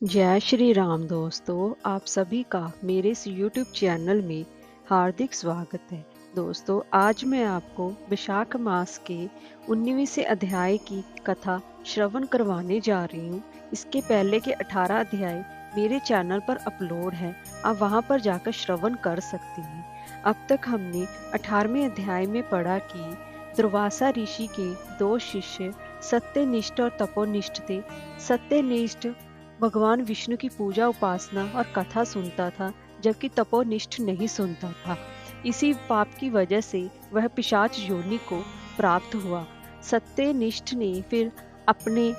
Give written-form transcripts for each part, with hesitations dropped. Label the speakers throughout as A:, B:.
A: जय श्री राम दोस्तों, आप सभी का मेरे इस YouTube चैनल में हार्दिक स्वागत है। दोस्तों, आज मैं आपको विशाख मास के 19वें अध्याय की कथा श्रवण करवाने जा रही हूँ। इसके पहले के 18 अध्याय मेरे चैनल पर अपलोड है, आप वहाँ पर जाकर श्रवण कर सकते हैं। अब तक हमने 18वें अध्याय में पढ़ा कि दुर्वासा ऋषि के 2 शिष्य सत्यनिष्ठ और तपोनिष्ठ थे। सत्यनिष्ठ भगवान विष्णु की पूजा उपासना और कथा सुनता था, जबकि तपोनिष्ठ नहीं सुनता था। इसी पाप की वजह से वह पिशाच योनि को प्राप्त हुआ। सत्यनिष्ठ ने फिर अपने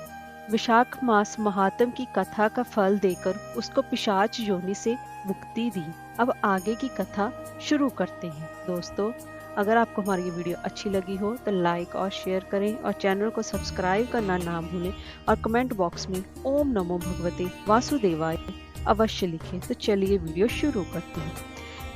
A: विशाख मास महात्म की कथा का फल देकर उसको पिशाच योनि से मुक्ति दी। अब आगे की कथा शुरू करते हैं। दोस्तों, अगर आपको हमारी ये वीडियो अच्छी लगी हो तो लाइक और शेयर करें और चैनल को सब्सक्राइब करना ना भूलें और कमेंट बॉक्स में ओम नमो भगवते वासुदेवाय अवश्य लिखें। तो चलिए वीडियो शुरू करते हैं।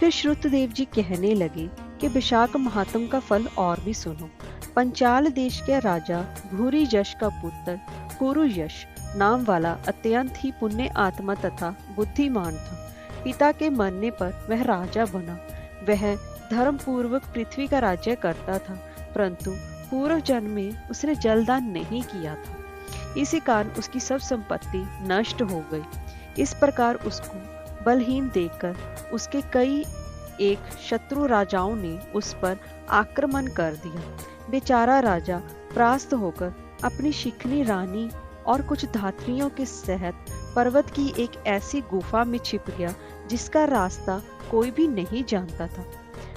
A: फिर श्रुतदेव जी कहने लगे कि विशाख महात्म का फल और भी सुनो। पंचाल देश के राजा भूरी यश का पुत्र पुरु यश नाम वाला अत्यंत ही पुण्य आत्मा तथा बुद्धिमान था। पिता के मरने पर वह राजा बना। वह धर्म पूर्वक पृथ्वी का राज्य करता था, परंतु पूर्व जन्म में उसने जलदान नहीं किया था। इसी कारण उसकी सब संपत्ति नष्ट हो गई। इस प्रकार उसको बलहीन देखकर उसके कई एक शत्रु राजाओं ने उस पर आक्रमण कर दिया। बेचारा राजा त्रास्त होकर अपनी शिखनी रानी और कुछ धात्रियों के सहित पर्वत की एक ऐसी गुफा में छिप गया जिसका रास्ता कोई भी नहीं जानता था।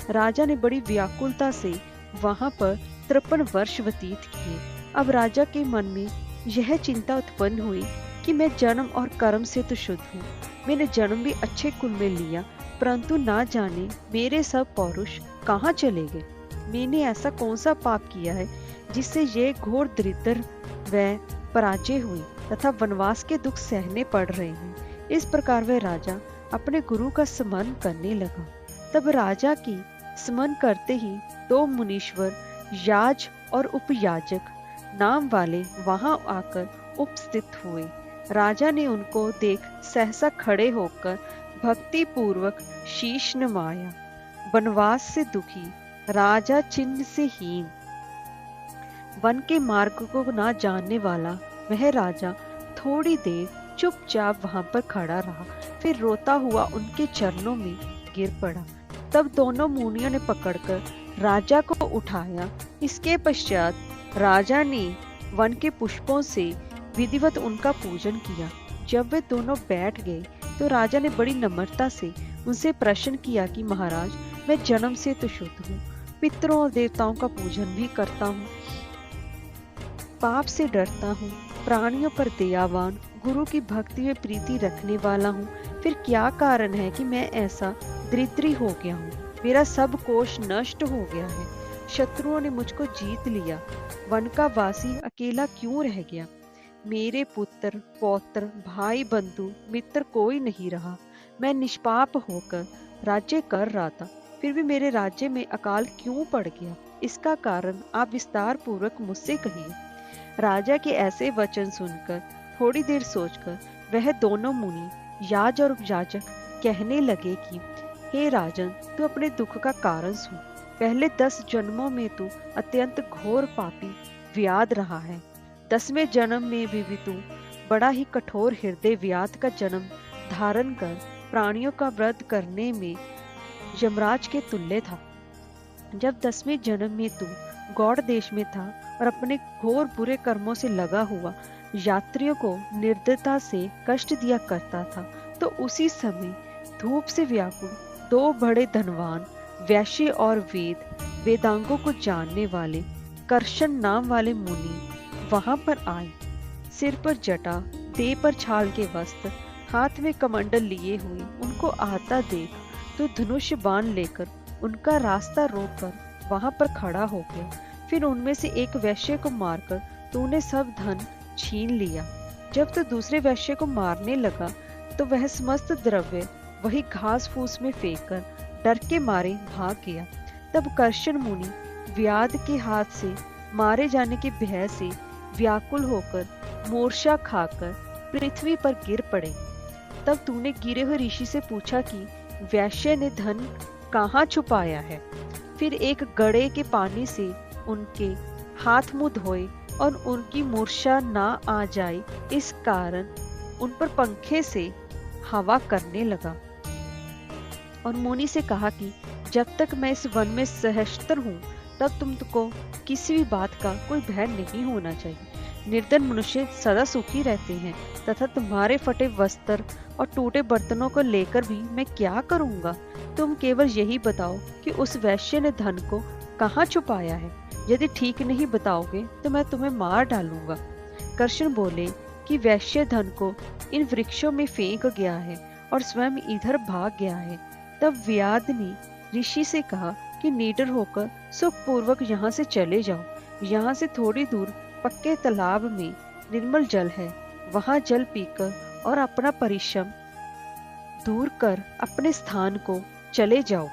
A: राजा ने बड़ी व्याकुलता से वहां पर 53 वर्ष व्यतीत किए। अब राजा के मन में यह चिंता उत्पन्न हुई कि मैं जन्म और कर्म से तो शुद्ध हूँ। मैंने जन्म भी अच्छे कुल में लिया, परंतु ना जाने मेरे सब पौरुष कहाँ चले गए। मैंने ऐसा कौन सा पाप किया है जिससे ये घोर दरिद्र व पराजय हुई तथा वनवास के दुख सहने पड़ रहे हैं। इस प्रकार वह राजा अपने गुरु का स्मरण करने लगा। तब राजा की स्मरण करते ही 2 मुनीश्वर याज और उपयाजक नाम वाले वहां आकर उपस्थित हुए। राजा ने उनको देख सहसा खड़े होकर भक्ति पूर्वक शीश नवाया। वनवास से दुखी, राजा चिन्ह से हीन, वन के मार्ग को ना जानने वाला वह राजा थोड़ी देर चुपचाप वहां पर खड़ा रहा, फिर रोता हुआ उनके चरणों में गिर पड़ा। तब दोनों मुनियों ने पकड़कर राजा को उठाया। इसके पश्चात राजा ने वन के पुष्पों से विधिवत उनका पूजन किया। जब वे दोनों बैठ गए तो राजा ने बड़ी नम्रता से उनसे प्रश्न किया कि महाराज, मैं जन्म से तो शुद्ध हूँ, पितरों और देवताओं का पूजन भी करता हूँ, पाप से डरता हूँ, प्राणियों पर दयावान, गुरु की भक्ति में प्रीति रखने वाला हूँ। फिर क्या कारण है कि मैं ऐसा दरिद्री हो गया हूँ? मेरा सब कोष नष्ट हो गया है। शत्रुओं ने मुझको जीत लिया। वन का वासी अकेला क्यों रह गया? मेरे पुत्र, पौत्र, भाई, बंधु, मित्र कोई नहीं रहा। मैं निष्पाप होकर राज्य कर रहा था, फिर भी मेरे राज्य में अकाल क्यों पड़ गया? इसका कारण आप विस्तार पूर्वक मुझसे कहिए। राजा के ऐसे वचन सुनकर थोड़ी देर सोचकर वह दोनों मुनि याज और उपयाजक कहने लगे कि हे राजन, तू अपने दुख का कारण सुन। पहले 10 जन्मों में तू अत्यंत घोर पापी व्याध रहा है। 10वें जन्म में भी तू बड़ा ही कठोर हृदय व्याध का जन्म धारण कर प्राणियों का वध करने में यमराज के तुल्य था। जब 10वें जन्म में तू गौड़ देश में था और अपने घोर बुरे कर्मों से लगा हुआ यात्रियों को निर्दयता से कष्ट दिया करता था, तो उसी समय धूप से व्याकुल 2 बड़े धनवान वैश्य और वेदांगों को जानने वाले कर्षण नाम वाले मुनि वहां पर आए। सिर पर जटा, देह पर छाल के वस्त्र, हाथ में कमंडल लिए हुए उनको आता देख तो धनुष बाण लेकर उनका रास्ता रोककर वहां पर खड़ा हो गया। फिर उनमें से एक वैश्य को मारकर तूने सब धन छीन लिया। जब तो दूसरे वैश्य को मारने लगा तो वह समस्त द्रव्य वही घास फूस में फेंककर डर के मारे भाग गया। तब कर्षण मुनि व्याध के हाथ से मारे जाने के भय से व्याकुल होकर मूर्छा खाकर पृथ्वी पर गिर पड़े। तब तूने गिरे हुए ऋषि से पूछा कि वैश्य ने धन कहाँ छुपाया है। फिर एक गड्ढे के पानी से उनके हाथ मुंह धोए और उनकी मूर्छा ना आ जाए इस कारण उन पर पंखे से हवा करने लगा और मुनि से कहा कि जब तक मैं इस वन में सहस्त्र हूँ तब तुमको किसी भी बात का कोई भय नहीं होना चाहिए। निर्धन मनुष्य सदा सुखी रहते हैं तथा तुम्हारे फटे वस्त्र और टूटे बर्तनों को लेकर भी मैं क्या करूंगा। तुम केवल यही बताओ कि उस वैश्य ने धन को कहाँ छुपाया है। यदि ठीक नहीं बताओगे तो मैं तुम्हें मार डालूंगा। कृष्ण बोले कि वैश्य धन को इन वृक्षों में फेंक गया है और स्वयं इधर भाग गया है। तब व्याध ने ऋषि से कहा कि निडर होकर सुखपूर्वक यहाँ से चले जाओ। यहाँ से थोड़ी दूर पक्के तालाब में निर्मल जल है, वहां जल पीकर और अपना परिश्रम दूर कर अपने स्थान को चले जाओ।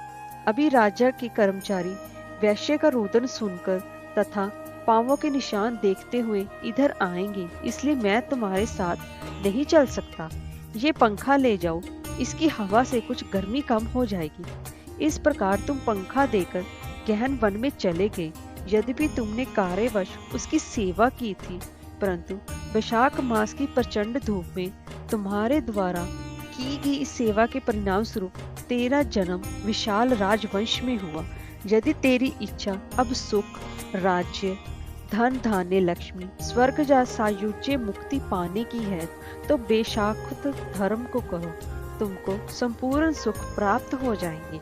A: अभी राजा के कर्मचारी वैश्य का रोदन सुनकर तथा पांवों के निशान देखते हुए इधर आएंगे, इसलिए मैं तुम्हारे साथ नहीं चल सकता। ये पंखा ले जाओ, इसकी हवा से कुछ गर्मी कम हो जाएगी। इस प्रकार तुम पंखा देकर गहन वन में चले गए। यद्यपि तुमने कार्यवश उसकी सेवा की थी, परंतु वैशाख मास की प्रचंड धूप में तुम्हारे द्वारा की गई इस सेवा के परिणाम स्वरूप तेरा जन्म विशाल राजवंश में हुआ। यदि तेरी इच्छा अब सुख, राज्य, धन, धान्य, लक्ष्मी, स्वर्ग या सायुज्य मुक्ति पाने की है तो बेशाखुत धर्म को करो, तुमको संपूर्ण सुख प्राप्त हो जाएंगे।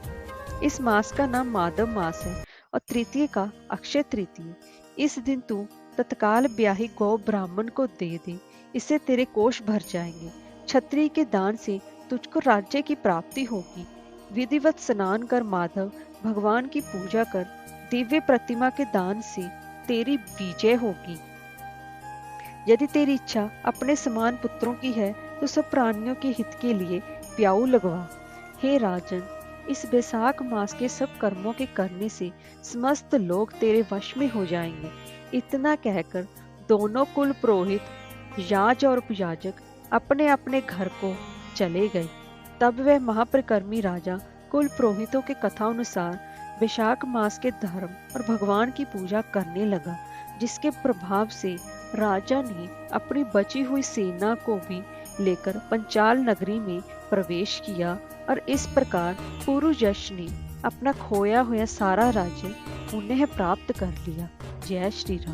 A: इस मास का नाम माधव मास है और तृतीय का अक्षय तृतीय। इस दिन तू तत्काल ब्याही गौ ब्राह्मण को दे दे, इससे तेरे कोष भर जाएंगे। क्षत्रिय के दान से तुझको राज्य की प्राप्ति होगी। विधिवत स्नान कर माधव भगवान की पूजा कर, दिव्य प्रतिमा के दान से तेरी विजय होगी। यदि तेरी इच्छा अपने समान पुत्रों की है तो सब प्राणियों के हित के लिए प्याऊ लगवा। हे राजन, इस बैसाख मास के सब कर्मों के करने से समस्त लोग तेरे वश में हो जाएंगे। इतना कहकर दोनों कुल पुरोहित, याज और उपयाजक अपने अपने घर को चले गए। तब वह महाप्रकर्मी राजा कुल पुरोहितों के कथा अनुसार बैशाख मास के धर्म और भगवान की पूजा करने लगा, जिसके प्रभाव से राजा ने अपनी बची हुई सेना को भी लेकर पंचाल नगरी में प्रवेश किया और इस प्रकार पुरुयश ने अपना खोया हुआ सारा राज्य पुनः प्राप्त कर लिया। जय श्री राम।